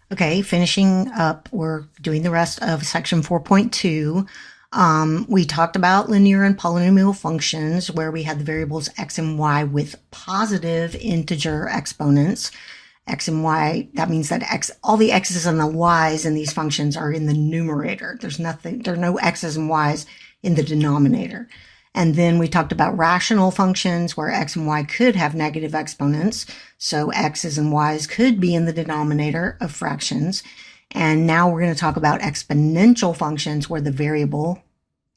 Okay, finishing up, we're doing the rest of section 4.2. We talked about linear and polynomial functions where we had the variables x and y with positive integer exponents. X and y, that means that all the x's and the y's in these functions are in the numerator. There are no x's and y's in the denominator. And then we talked about rational functions where x and y could have negative exponents. So x's and y's could be in the denominator of fractions. And now we're going to talk about exponential functions where the variable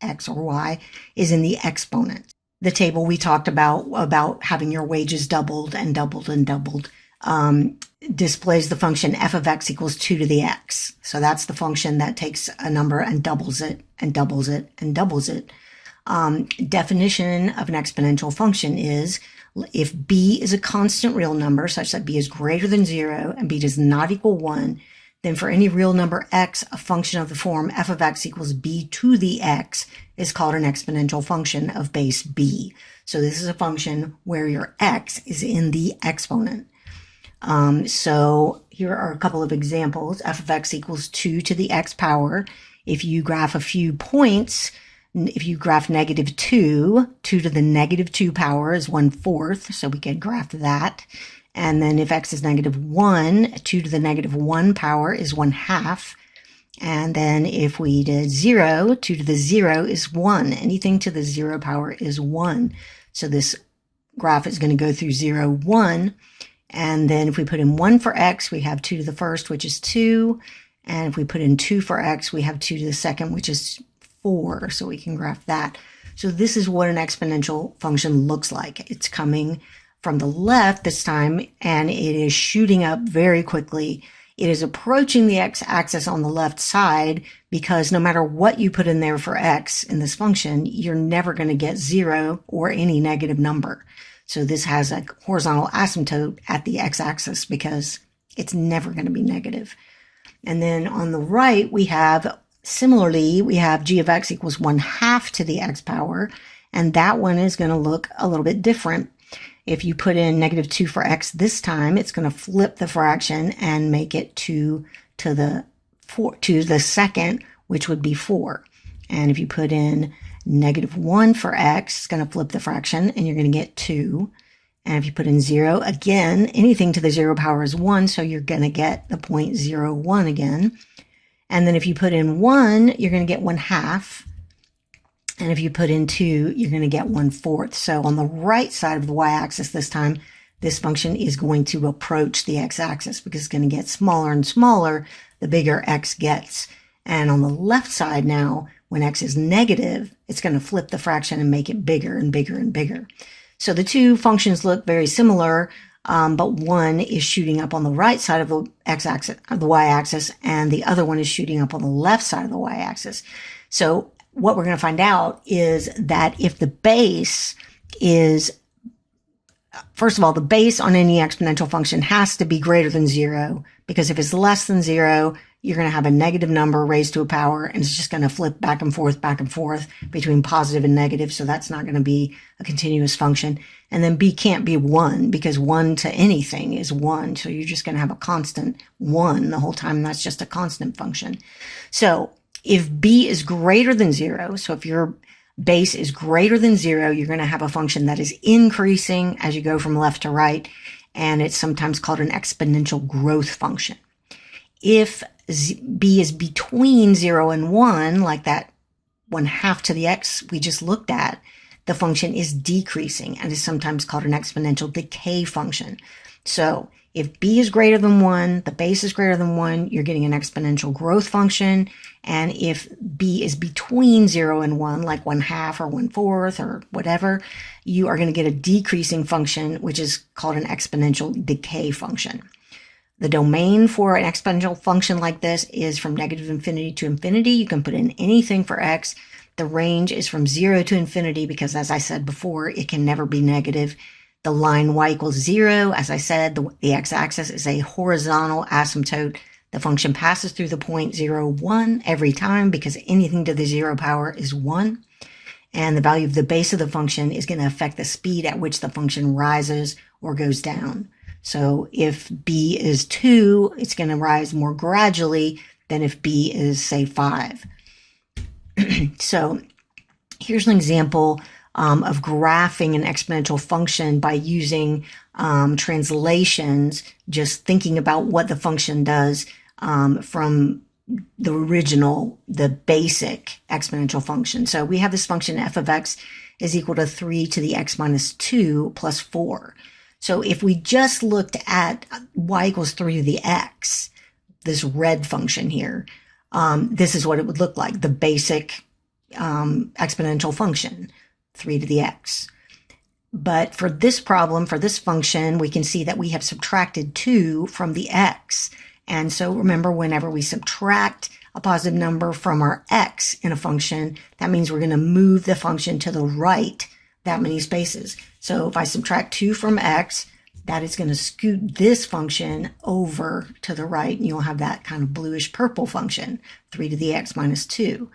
x or y is in the exponent. The table we talked about having your wages doubled and doubled and doubled, displays the function f of x equals 2 to the x. So that's the function that takes a number and doubles it and doubles it and doubles it. Definition of an exponential function is if b is a constant real number such that b is greater than 0 and b does not equal 1, then for any real number x, a function of the form f of x equals b to the x is called an exponential function of base b. So this is a function where your x is in the exponent. So here are a couple of examples. F of x equals 2 to the x power. If you graph a few points, if you graph negative 2, 2 to the negative 2 power is 1/4, so we could graph that. And then if x is negative 1, 2 to the negative 1 power is 1/2. And then if we did 0, 2 to the 0 is 1. Anything to the 0 power is 1. So this graph is going to go through 0, 1. And then if we put in 1 for x, we have 2 to the first, which is 2. And if we put in 2 for x, we have 2 to the second, which is 4, so we can graph that. So this is what an exponential function looks like. It's coming from the left this time, and it is shooting up very quickly. It is approaching the x-axis on the left side because no matter what you put in there for x in this function, you're never going to get 0 or any negative number. So this has a horizontal asymptote at the x-axis because it's never going to be negative. And then on the right, similarly, we have g of x equals 1/2 to the x power, and that one is going to look a little bit different. If you put in negative 2 for x this time, it's going to flip the fraction and make it 2 to the second, which would be 4. And if you put in negative 1 for x, it's going to flip the fraction, and you're going to get 2. And if you put in 0, again, anything to the 0 power is 1, so you're going to get the 0.01 again. And then if you put in 1, you're going to get 1/2. And if you put in 2, you're going to get 1/4. So on the right side of the y-axis this time, this function is going to approach the x-axis because it's going to get smaller and smaller the bigger x gets. And on the left side now, when x is negative, it's going to flip the fraction and make it bigger and bigger and bigger. So the two functions look very similar, but one is shooting up on the right side of the x-axis, of the y-axis, and the other one is shooting up on the left side of the y-axis. So what we're going to find out is that if the base is, first of all, the base on any exponential function has to be greater than 0, because if it's less than 0, you're going to have a negative number raised to a power, and it's just going to flip back and forth between positive and negative. So that's not going to be a continuous function. And then b can't be 1 because 1 to anything is 1. So you're just going to have a constant 1 the whole time. And that's just a constant function. So if b is greater than 0, so if your base is greater than 0, you're going to have a function that is increasing as you go from left to right. And it's sometimes called an exponential growth function. If b is between 0 and 1, like that 1/2 to the x we just looked at, the function is decreasing and is sometimes called an exponential decay function. So if b is greater than 1, the base is greater than 1, you're getting an exponential growth function. And if b is between 0 and 1, like 1/2 or 1/4 or whatever, you are going to get a decreasing function, which is called an exponential decay function. The domain for an exponential function like this is from negative infinity to infinity. You can put in anything for x. The range is from 0 to infinity because, as I said before, it can never be negative. The line y equals 0, as I said, the x-axis is a horizontal asymptote. The function passes through the point 0, 1 every time because anything to the 0 power is 1. And the value of the base of the function is going to affect the speed at which the function rises or goes down. So if b is 2, it's going to rise more gradually than if b is, say, 5. So here's an example of graphing an exponential function by using translations, just thinking about what the function does from the original, the basic exponential function. So we have this function f of x is equal to 3 to the x minus 2 plus 4. So if we just looked at y equals 3 to the x, this red function here, this is what it would look like, the basic exponential function, 3 to the x. But for this problem, for this function, we can see that we have subtracted 2 from the x. And so remember, whenever we subtract a positive number from our x in a function, that means we're going to move the function to the right that many spaces. So if I subtract 2 from x, that is going to scoot this function over to the right, and you'll have that kind of bluish purple function, 3 to the x minus 2.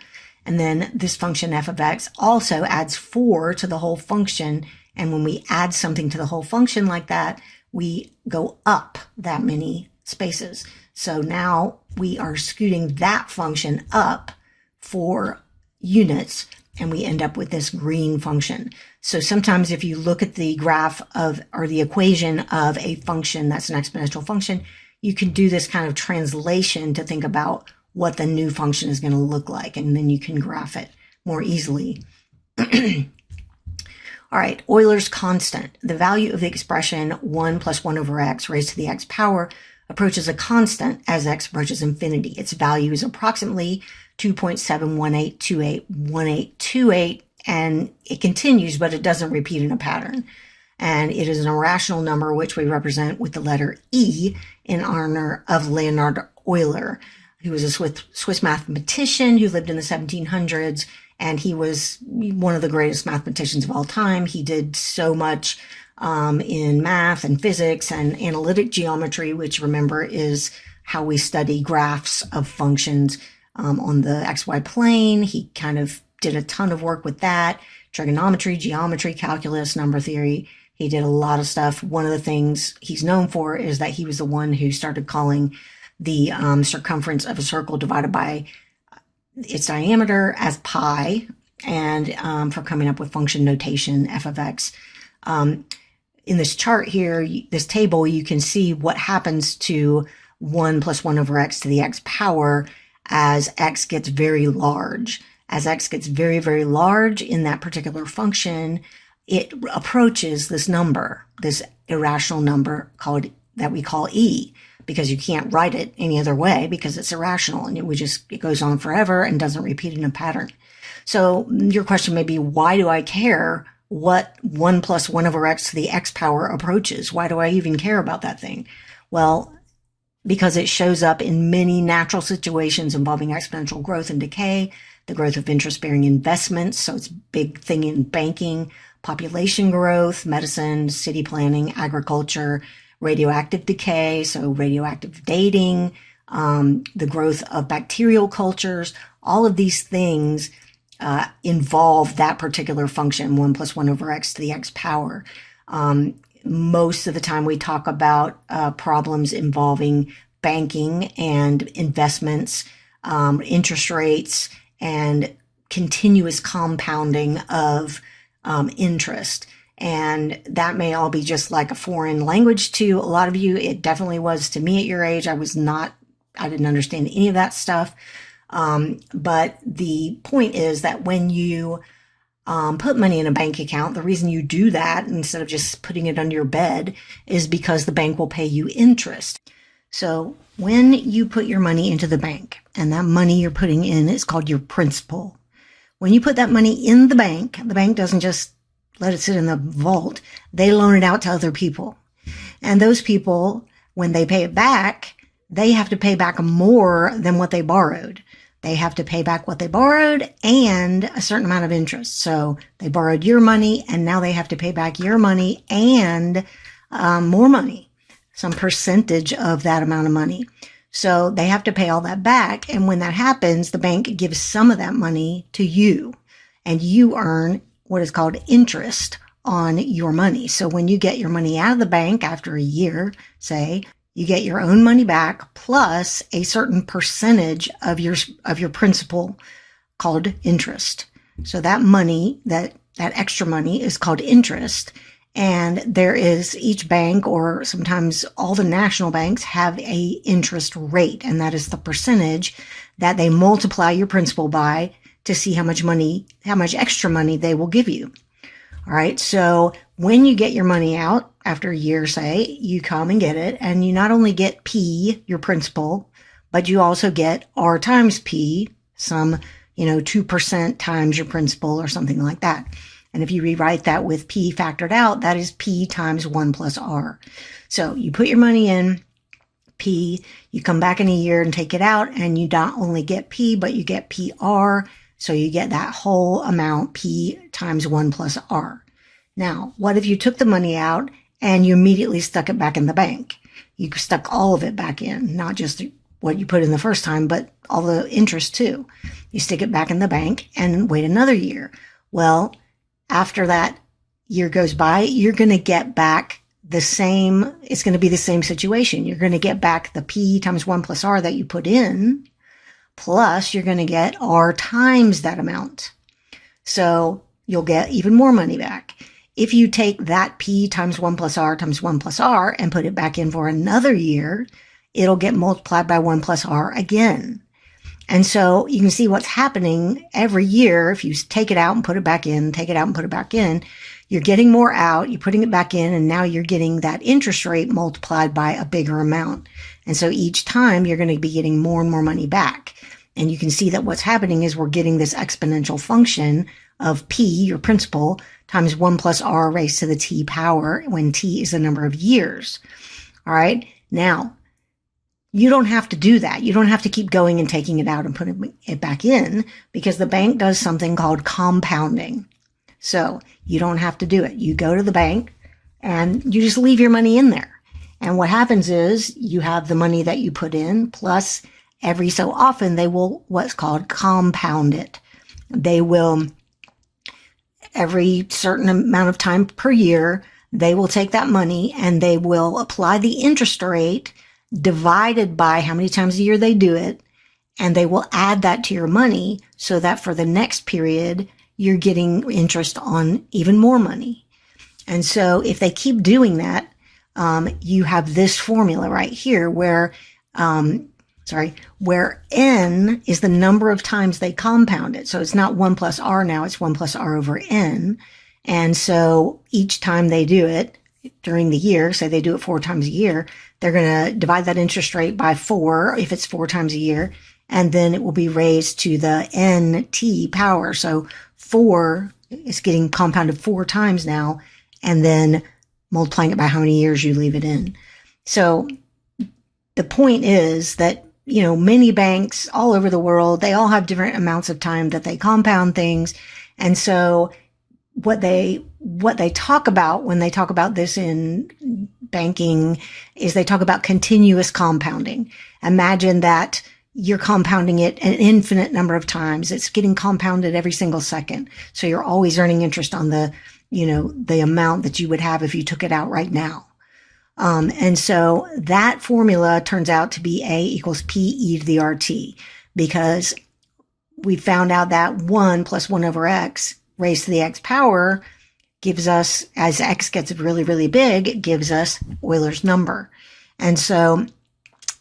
And then this function f of x also adds 4 to the whole function. And when we add something to the whole function like that, we go up that many spaces. So now we are scooting that function up 4 units, and we end up with this green function. So sometimes if you look at the graph of, or the equation of a function that's an exponential function, you can do this kind of translation to think about what the new function is going to look like, and then you can graph it more easily. All right, Euler's constant. The value of the expression 1 plus 1 over x raised to the x power approaches a constant as x approaches infinity. Its value is approximately 2.718281828, and it continues, but it doesn't repeat in a pattern. And it is an irrational number, which we represent with the letter E in honor of Leonhard Euler, who was a Swiss mathematician who lived in the 1700s, and he was one of the greatest mathematicians of all time. He did so much in math and physics and analytic geometry, which, remember, is how we study graphs of functions on the xy plane. He kind of did a ton of work with that, trigonometry, geometry, calculus, number theory. He did a lot of stuff. One of the things he's known for is that he was the one who started calling the circumference of a circle divided by its diameter as pi, and for coming up with function notation f of x. In this chart here, this table, you can see what happens to 1 plus 1 over x to the x power as x gets very large. As x gets very, very large in that particular function, it approaches this number, this irrational number that we call e, because you can't write it any other way because it's irrational, and it goes on forever and doesn't repeat in a pattern. So your question may be, why do I care what 1 plus 1 over x to the x power approaches? Why do I even care about that thing? Well, because it shows up in many natural situations involving exponential growth and decay, the growth of interest-bearing investments, so it's a big thing in banking, population growth, medicine, city planning, agriculture, radioactive decay, so radioactive dating, the growth of bacterial cultures. All of these things involve that particular function, 1 plus 1 over x to the x power. Most of the time we talk about problems involving banking and investments, interest rates, and continuous compounding of interest. And that may all be just like a foreign language to a lot of you. It definitely was to me at your age. I didn't understand any of that stuff. But the point is that when you put money in a bank account, the reason you do that instead of just putting it under your bed is because the bank will pay you interest. So when you put your money into the bank, and that money you're putting in is called your principal. When you put that money in the bank doesn't just let it sit in the vault. They loan it out to other people. And those people, when they pay it back, they have to pay back more than what they borrowed. They have to pay back what they borrowed and a certain amount of interest. So they borrowed your money, and now they have to pay back your money and more money, some percentage of that amount of money. So they have to pay all that back. And when that happens, the bank gives some of that money to you, and you earn what is called interest on your money. So when you get your money out of the bank after a year, say, you get your own money back plus a certain percentage of your principal called interest. So that money, that extra money is called interest. And there is each bank, or sometimes all the national banks, have a interest rate, and that is the percentage that they multiply your principal by to see how much extra money they will give you. All right. So when you get your money out after a year, say, you come and get it, and you not only get P, your principal, but you also get R times P, some, 2% times your principal or something like that. And if you rewrite that with P factored out, that is P times 1 plus R. So you put your money in P, you come back in a year and take it out, and you not only get P, but you get PR. So you get that whole amount, P times 1 plus R. Now, what if you took the money out and you immediately stuck it back in the bank? You stuck all of it back in, not just what you put in the first time, but all the interest too. You stick it back in the bank and wait another year. Well, after that year goes by, you're going to get back it's going to be the same situation. You're going to get back the P times 1 plus R that you put in, plus you're going to get R times that amount. So you'll get even more money back. If you take that P times 1 plus R times 1 plus R and put it back in for another year, it'll get multiplied by 1 plus R again. And so you can see what's happening every year. If you take it out and put it back in, take it out and put it back in, you're getting more out, you're putting it back in, and now you're getting that interest rate multiplied by a bigger amount. And so each time you're going to be getting more and more money back. And you can see that what's happening is we're getting this exponential function of P, your principal, times 1 plus R raised to the T power, when T is the number of years. All right. Now, you don't have to do that. You don't have to keep going and taking it out and putting it back in, because the bank does something called compounding. So you don't have to do it. You go to the bank and you just leave your money in there. And what happens is you have the money that you put in, plus every so often they will what's called compound it. They will, every certain amount of time per year, they will take that money and they will apply the interest rate divided by how many times a year they do it. And they will add that to your money so that for the next period, you're getting interest on even more money. And so if they keep doing that, you have this formula right here where N is the number of times they compound it. So it's not 1 plus R now, it's 1 plus R over N. And so each time they do it during the year, say they do it 4 times a year, they're going to divide that interest rate by 4 if it's 4 times a year. And then it will be raised to the NT power. So 4 is getting compounded 4 times now, and then multiplying it by how many years you leave it in. So the point is that, many banks all over the world, they all have different amounts of time that they compound things. And so what they talk about when they talk about this in banking is they talk about continuous compounding. Imagine that you're compounding it an infinite number of times. It's getting compounded every single second. So you're always earning interest on the amount that you would have if you took it out right now. And so that formula turns out to be A equals P e to the RT, because we found out that 1 plus 1 over X raised to the X power gives us, as X gets really, really big, it gives us Euler's number. And so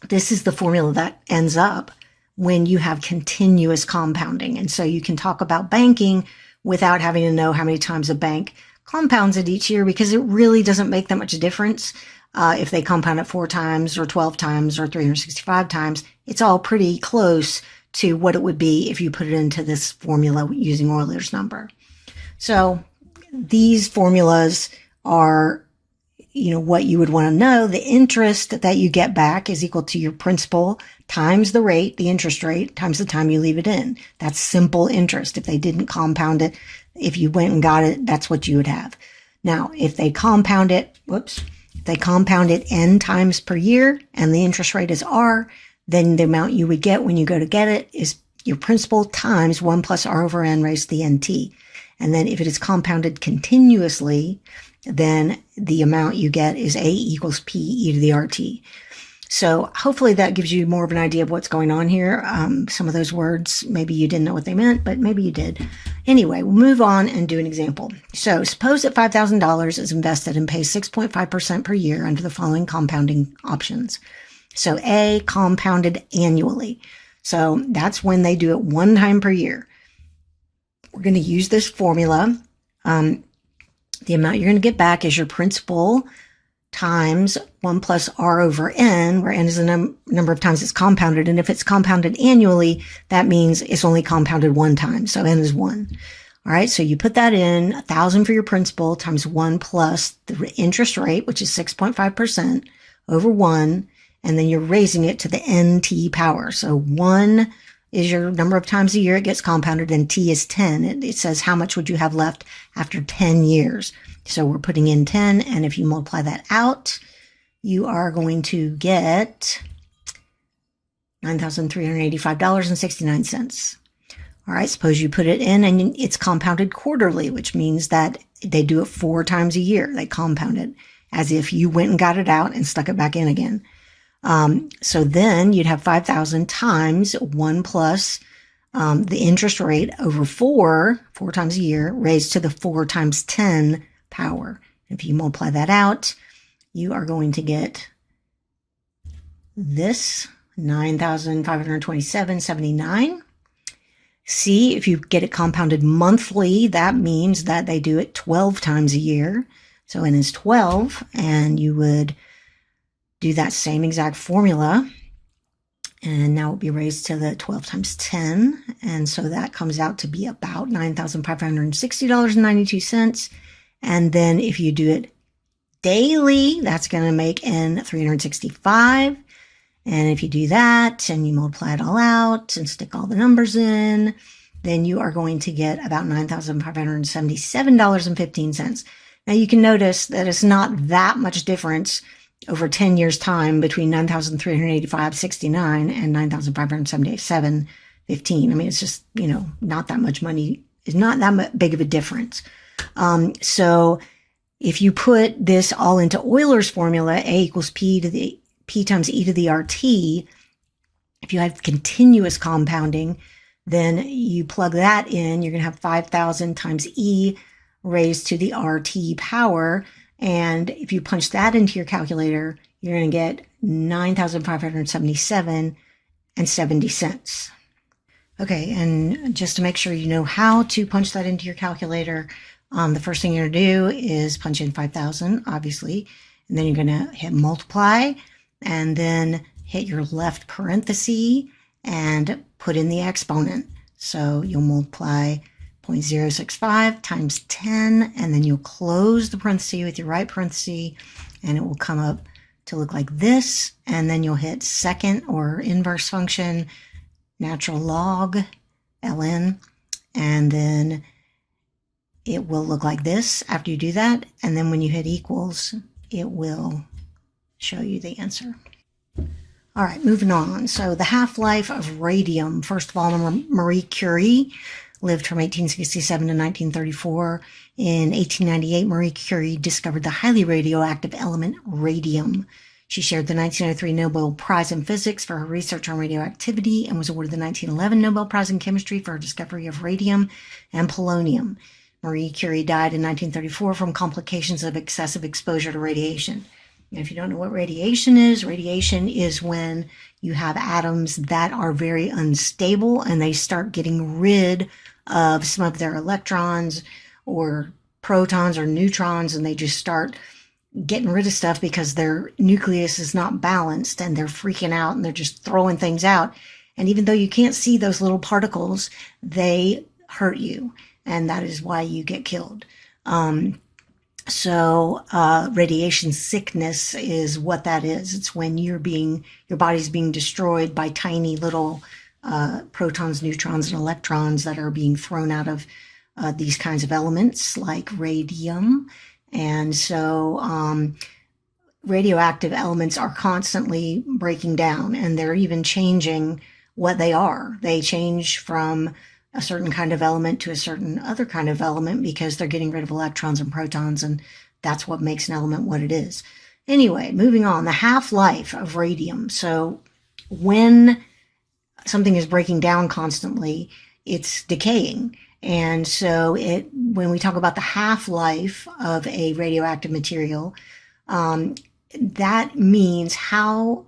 this is the formula that ends up when you have continuous compounding. And so you can talk about banking without having to know how many times a bank compounds it each year, because it really doesn't make that much difference. If they compound it 4 times or 12 times or 365 times, it's all pretty close to what it would be if you put it into this formula using Euler's number. So these formulas are, what you would want to know. The interest that you get back is equal to your principal times the rate, the interest rate, times the time you leave it in. That's simple interest. If they didn't compound it, if you went and got it, that's what you would have. Now, if they compound it, N times per year and the interest rate is R, then the amount you would get when you go to get it is your principal times 1 plus R over N raised to the NT. And then if it is compounded continuously, then the amount you get is A equals P e to the RT. So hopefully that gives you more of an idea of what's going on here. Some of those words, maybe you didn't know what they meant, but maybe you did. Anyway, we'll move on and do an example. So suppose that $5,000 is invested and pays 6.5% per year under the following compounding options. So A, compounded annually. So that's when they do it one time per year. We're going to use this formula. The amount you're going to get back is your principal times 1 plus r over n, where n is the number of times it's compounded. And if it's compounded annually, that means it's only compounded one time. So n is 1. All right, so you put that in, 1,000 for your principal times 1 plus the interest rate, which is 6.5% over 1, and then you're raising it to the nt power. So 1 is your number of times a year it gets compounded, and t is 10. It says how much would you have left after 10 years. So we're putting in 10, and if you multiply that out, you are going to get $9,385.69. All right, suppose you put it in and it's compounded quarterly, which means that they do it 4 times a year. They compound it as if you went and got it out and stuck it back in again. So then you'd have 5,000 times 1 plus the interest rate over 4 times a year, raised to the 4 times 10 power. If you multiply that out, you are going to get this, 9,527.79. C, if you get it compounded monthly, that means that they do it 12 times a year. So n is 12, and you would do that same exact formula. And now it'll be raised to the 12 times 10. And so that comes out to be about $9,560.92. And then if you do it daily, that's going to make n 365. And if you do that and you multiply it all out and stick all the numbers in, then you are going to get about $9,577.15. Now you can notice that it's not that much difference over 10 years time between 9,385.69 and 9,577.15. I mean, it's just, not that much money. It's not that big of a difference. So if you put this all into Euler's formula, A equals P times e to the RT, if you have continuous compounding, then you plug that in, you're going to have 5,000 times E raised to the RT power. And if you punch that into your calculator, you're going to get 9,577.70 cents. Okay, and just to make sure you know how to punch that into your calculator, the first thing you're going to do is punch in 5,000, obviously, and then you're going to hit multiply, and then hit your left parenthesis and put in the exponent. So you'll multiply 0.065 times 10, and then you'll close the parenthesis with your right parenthesis, and it will come up to look like this. And then you'll hit second or inverse function, natural log, ln, and then it will look like this after you do that. And then when you hit equals, it will show you the answer. All right, moving on. So the half-life of radium. First of all, Marie Curie lived from 1867 to 1934. In 1898, Marie Curie discovered the highly radioactive element radium. She shared the 1903 Nobel Prize in Physics for her research on radioactivity and was awarded the 1911 Nobel Prize in Chemistry for her discovery of radium and polonium. Marie Curie died in 1934 from complications of excessive exposure to radiation. And if you don't know what radiation is when you have atoms that are very unstable and they start getting rid of some of their electrons or protons or neutrons, and they just start getting rid of stuff because their nucleus is not balanced and they're freaking out and they're just throwing things out. And even though you can't see those little particles, they hurt you. And that is why you get killed. So radiation sickness is what that is. It's when your body's being destroyed by tiny little protons, neutrons, and electrons that are being thrown out of these kinds of elements like radium. And so radioactive elements are constantly breaking down, and they're even changing what they are. They change from a certain kind of element to a certain other kind of element because they're getting rid of electrons and protons, and that's what makes an element what it is. Anyway, moving on, the half-life of radium. So when something is breaking down constantly, it's decaying. And so when we talk about the half-life of a radioactive material, that means how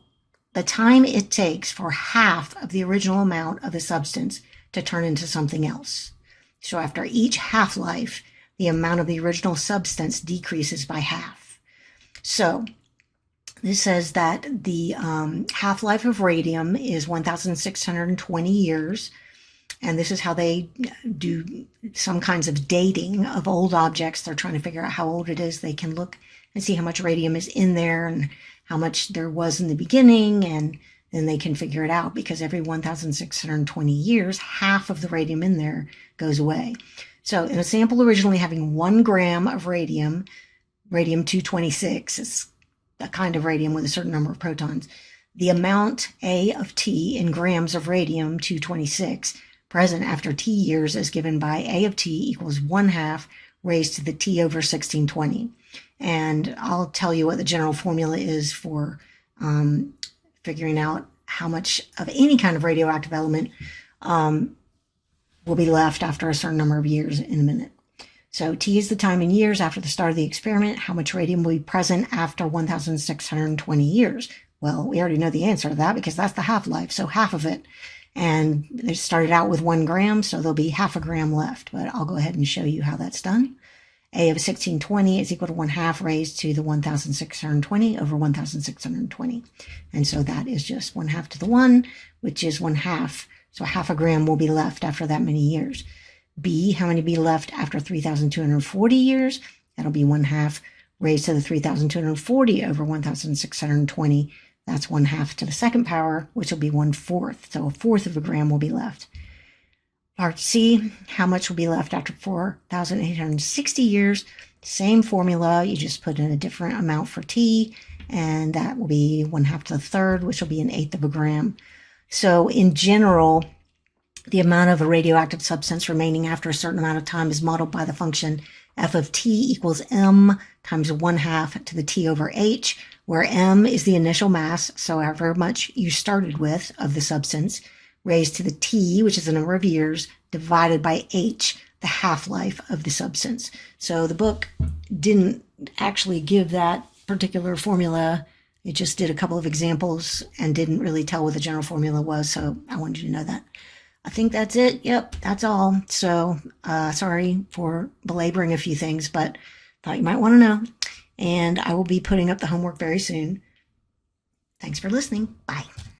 the time it takes for half of the original amount of a substance to turn into something else. So after each half-life, the amount of the original substance decreases by half. So this says that the half-life of radium is 1,620 years. And this is how they do some kinds of dating of old objects. They're trying to figure out how old it is. They can look and see how much radium is in there and how much there was in the beginning. And then they can figure it out because every 1,620 years, half of the radium in there goes away. So in a sample originally having 1 gram of radium, radium-226 is a kind of radium with a certain number of protons. The amount A of T in grams of radium-226 present after T years is given by A of T equals 1/2 raised to the T over 1620. And I'll tell you what the general formula is for figuring out how much of any kind of radioactive element will be left after a certain number of years in a minute. So T is the time in years after the start of the experiment. How much radium will be present after 1,620 years? Well, we already know the answer to that because that's the half-life, so half of it. And they started out with 1 gram, so there'll be half a gram left. But I'll go ahead and show you how that's done. A of 1620 is equal to 1/2 raised to the 1,620 over 1,620. And so that is just 1/2 to the 1, which is 1/2. So half a gram will be left after that many years. B, how many be left after 3,240 years? That'll be 1/2 raised to the 3,240 over 1,620. That's 1/2 to the second power, which will be 1/4. So 1/4 of a gram will be left. Part C, how much will be left after 4,860 years? Same formula, you just put in a different amount for T, and that will be 1/2 to the third, which will be 1/8 of a gram. So in general, the amount of a radioactive substance remaining after a certain amount of time is modeled by the function f of t equals m times 1/2 to the t over h, where m is the initial mass, so however much you started with of the substance, raised to the t, which is the number of years, divided by h, the half-life of the substance. So the book didn't actually give that particular formula. It just did a couple of examples and didn't really tell what the general formula was, so I wanted you to know that. I think that's it. Yep, that's all. So sorry for belaboring a few things, but thought you might want to know. And I will be putting up the homework very soon. Thanks for listening. Bye.